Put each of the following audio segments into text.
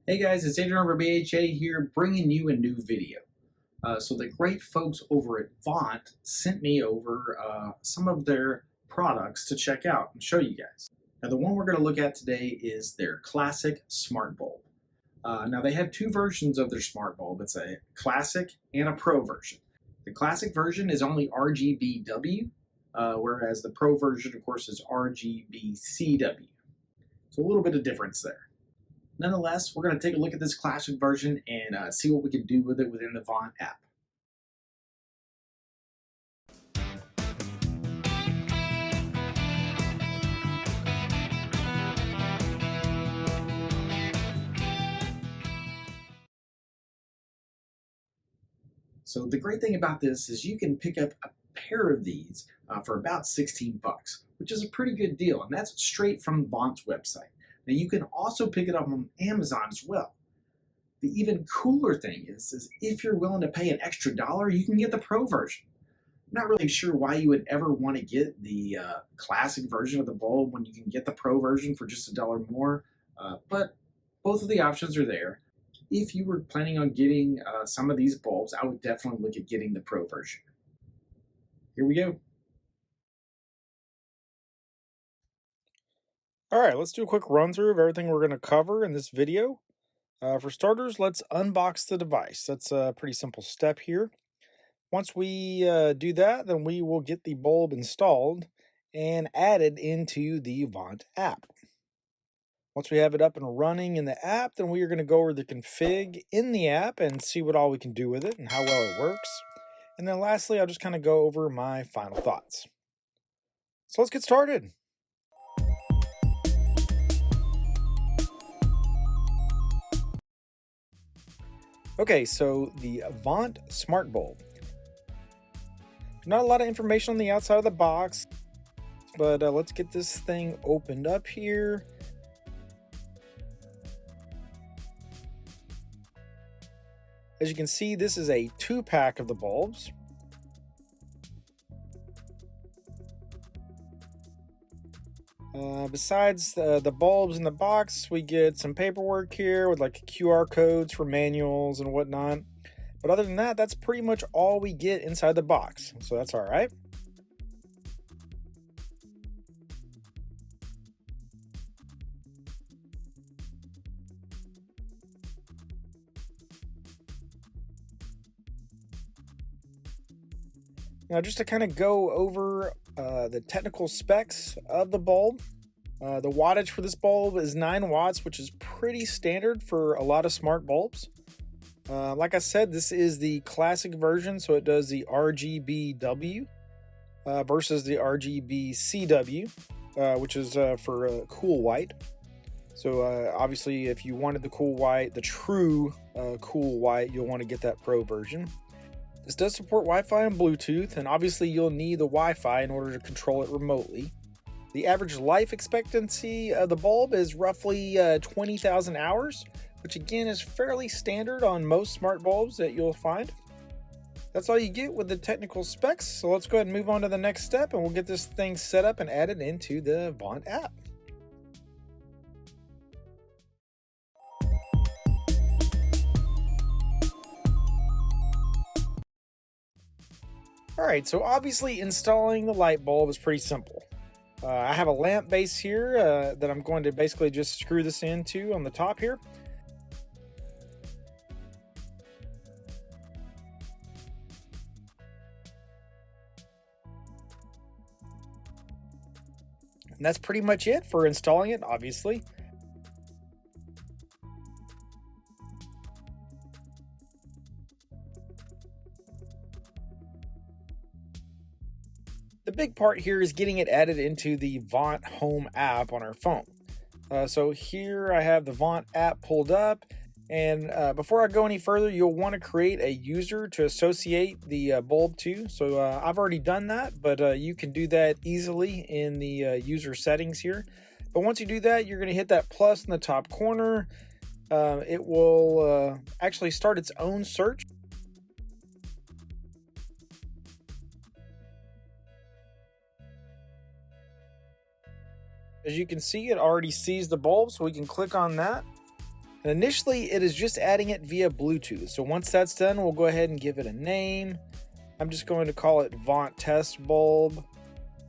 Hey guys, it's Adrian over BHA here, bringing you a new video. So the great folks over at Vont sent me over some of their products to check out and show you guys. Now the one we're going to look at today is their classic smart bulb. Now they have two versions of their smart bulb. It's a classic and a pro version. The classic version is only RGBW, whereas the pro version, of course, is RGBCW. So a little bit of difference there. Nonetheless, we're going to take a look at this classic version and see what we can do with it within the Vont app. So the great thing about this is you can pick up a pair of these for about 16 bucks, which is a pretty good deal, and that's straight from Vont's website. Now you can also pick it up on Amazon as well. The even cooler thing is if you're willing to pay an extra $1, you can get the pro version. I'm not really sure why you would ever want to get the classic version of the bulb when you can get the pro version for just $1 more, but both of the options are there. If you were planning on getting some of these bulbs, I would definitely look at getting the pro version. Here we go. All right, let's do a quick run through of everything we're going to cover in this video. For starters, let's unbox the device. That's a pretty simple step here. Once we do that, then we will get the bulb installed and added into the Vont app. Once we have it up and running in the app, then we are going to go over the config in the app and see what all we can do with it and how well it works. And then lastly, I'll just kind of go over my final thoughts. So let's get started. Okay, so the Vont Smart Bulb. Not a lot of information on the outside of the box, but let's get this thing opened up here. As you can see, this is a 2-pack of the bulbs. Besides the bulbs in the box, we get some paperwork here with like QR codes for manuals and whatnot. But other than that, that's pretty much all we get inside the box. So that's all right. Now, just to kind of go over the technical specs of the bulb. The wattage for this bulb is 9 watts, which is pretty standard for a lot of smart bulbs. Like I said, this is the classic version, so it does the RGBW versus the RGBCW, which is for cool white. So obviously, if you wanted the cool white, the true cool white, you'll want to get that pro version. This does support Wi-Fi and Bluetooth, and obviously you'll need the Wi-Fi in order to control it remotely. The average life expectancy of the bulb is roughly 20,000 hours, which again is fairly standard on most smart bulbs that you'll find. That's all you get with the technical specs, so let's go ahead and move on to the next step, and we'll get this thing set up and added into the Vont app. Alright, so obviously installing the light bulb is pretty simple. I have a lamp base here that I'm going to basically just screw this into on the top here. And that's pretty much it for installing it, obviously. The big part here is getting it added into the Vont Home app on our phone. So here I have the Vont app pulled up, and before I go any further, you'll want to create a user to associate the bulb to. So I've already done that, but you can do that easily in the user settings here. But once you do that, you're going to hit that plus in the top corner. It will actually start its own search. As you can see, it already sees the bulb, so we can click on that. And initially, it is just adding it via Bluetooth. So once that's done, we'll go ahead and give it a name. I'm just going to call it Vont Test Bulb.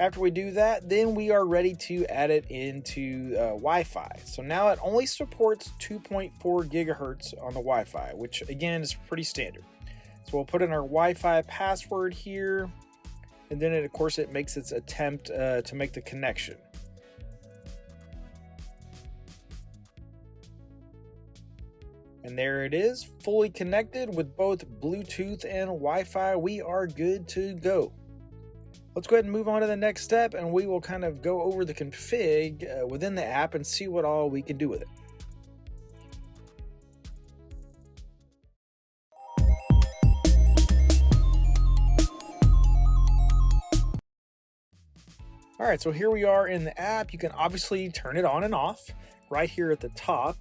After we do that, then we are ready to add it into Wi-Fi. So now it only supports 2.4 gigahertz on the Wi-Fi, which again is pretty standard. So we'll put in our Wi-Fi password here, and then of course it makes its attempt to make the connection. And there it is, fully connected with both Bluetooth and Wi-Fi. We are good to go. Let's go ahead and move on to the next step, and we will kind of go over the config within the app and see what all we can do with it. All right, so here we are in the app. You can obviously turn it on and off right here at the top.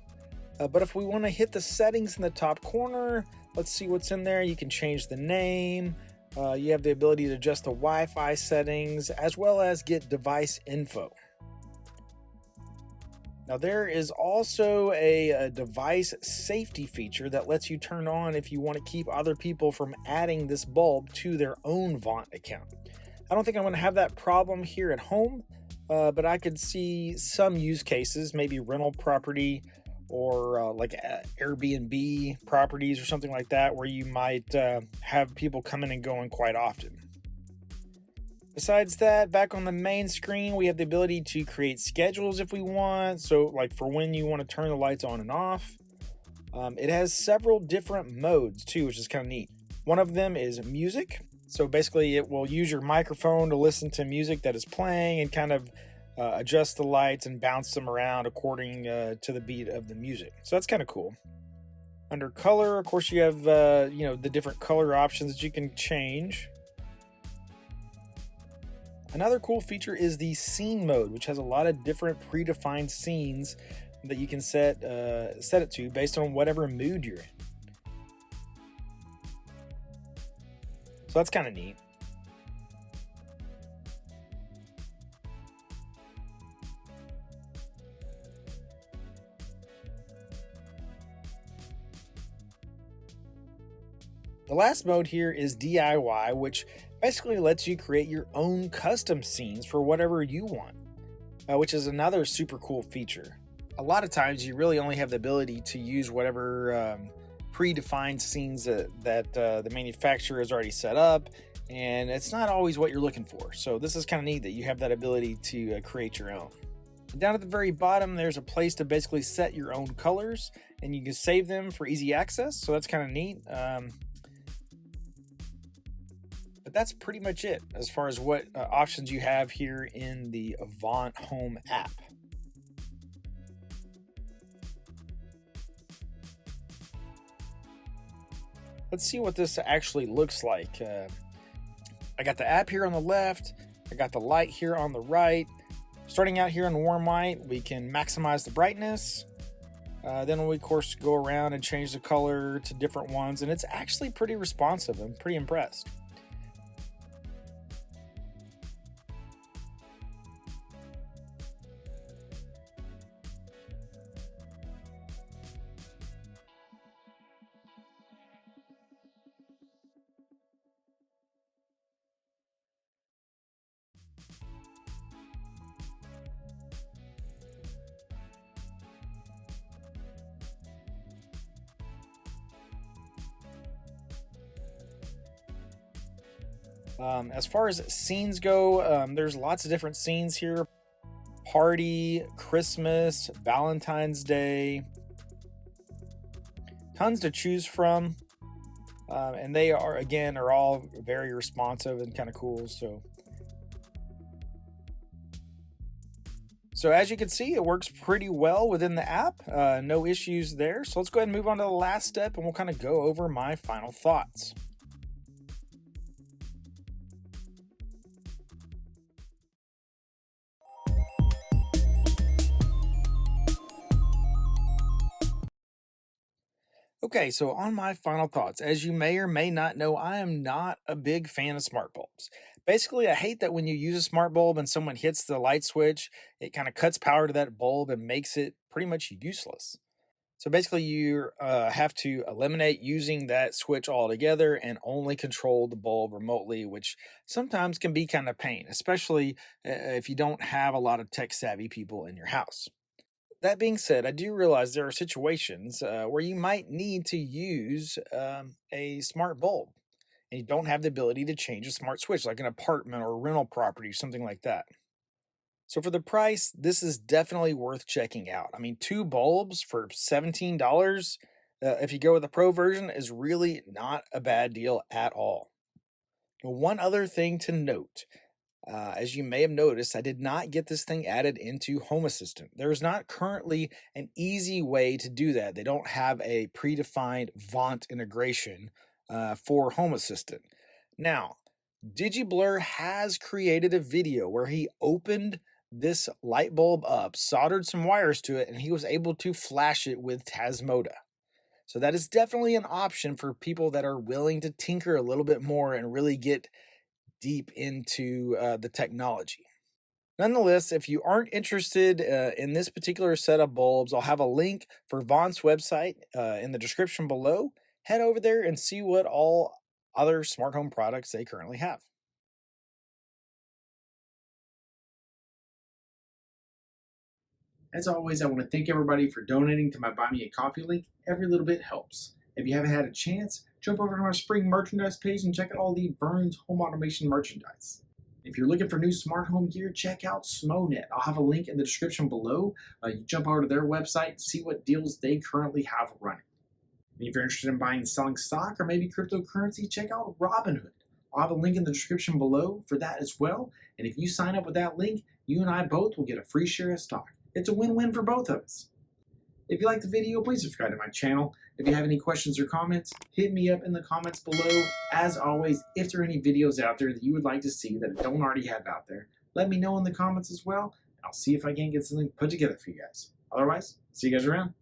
But if we want to hit the settings in the top corner, let's see what's in there. You can change the name. You have the ability to adjust the Wi-Fi settings as well as get device info. Now there is also a device safety feature that lets you turn on if you want to keep other people from adding this bulb to their own Vont account. I don't think I'm going to have that problem here at home, but I could see some use cases, maybe rental property or like Airbnb properties or something like that, where you might have people coming and going quite often. Besides that, back on the main screen, we have the ability to create schedules if we want. So like for when you want to turn the lights on and off. It has several different modes too, which is kind of neat. One of them is music. So basically it will use your microphone to listen to music that is playing and kind of adjust the lights and bounce them around according to the beat of the music. So that's kind of cool. Under color, of course, you have the different color options that you can change. Another cool feature is the scene mode, which has a lot of different predefined scenes that you can set it to based on whatever mood you're in. So that's kind of neat. The last mode here is DIY, which basically lets you create your own custom scenes for whatever you want, which is another super cool feature. A lot of times you really only have the ability to use whatever predefined scenes that the manufacturer has already set up, and it's not always what you're looking for. So this is kind of neat that you have that ability to create your own. Down at the very bottom, there's a place to basically set your own colors, and you can save them for easy access. So that's kind of neat. But that's pretty much it as far as what options you have here in the Vont Home app. Let's see what this actually looks like. I got the app here on the left. I got the light here on the right. Starting out here in warm light, we can maximize the brightness. Then we, of course, go around and change the color to different ones. And it's actually pretty responsive. I'm pretty impressed. As far as scenes go, there's lots of different scenes here. Party, Christmas, Valentine's Day. Tons to choose from. And they are all very responsive and kind of cool. So as you can see, it works pretty well within the app. No issues there. So let's go ahead and move on to the last step, and we'll kind of go over my final thoughts. Okay, so on my final thoughts, as you may or may not know, I am not a big fan of smart bulbs. Basically, I hate that when you use a smart bulb and someone hits the light switch, it kind of cuts power to that bulb and makes it pretty much useless. So basically, you have to eliminate using that switch altogether and only control the bulb remotely, which sometimes can be kind of pain, especially if you don't have a lot of tech savvy people in your house. That being said, I do realize there are situations where you might need to use a smart bulb and you don't have the ability to change a smart switch, like an apartment or rental property, something like that. So for the price, this is definitely worth checking out. I mean, two bulbs for $17, if you go with the pro version, is really not a bad deal at all. Now, one other thing to note, as you may have noticed, I did not get this thing added into Home Assistant. There's not currently an easy way to do that. They don't have a predefined Vont integration for Home Assistant. Now, DigiBlur has created a video where he opened this light bulb up, soldered some wires to it, and he was able to flash it with Tasmoda. So that is definitely an option for people that are willing to tinker a little bit more and really get deep into the technology. Nonetheless, if you aren't interested in this particular set of bulbs, I'll have a link for Vont's website in the description below. Head over there and see what all other smart home products they currently have. As always, I want to thank everybody for donating to my Buy Me a Coffee link. Every little bit helps. If you haven't had a chance, jump over to our spring merchandise page and check out all the Vern's home automation merchandise. If you're looking for new smart home gear, check out SMONet. I'll have a link in the description below. You jump over to their website and see what deals they currently have running. And if you're interested in buying and selling stock or maybe cryptocurrency, check out Robinhood. I'll have a link in the description below for that as well. And if you sign up with that link, you and I both will get a free share of stock. It's a win-win for both of us. If you like the video, please subscribe to my channel. If you have any questions or comments, hit me up in the comments below. As always, if there are any videos out there that you would like to see that I don't already have out there, let me know in the comments as well. I'll see if I can get something put together for you guys. Otherwise, see you guys around.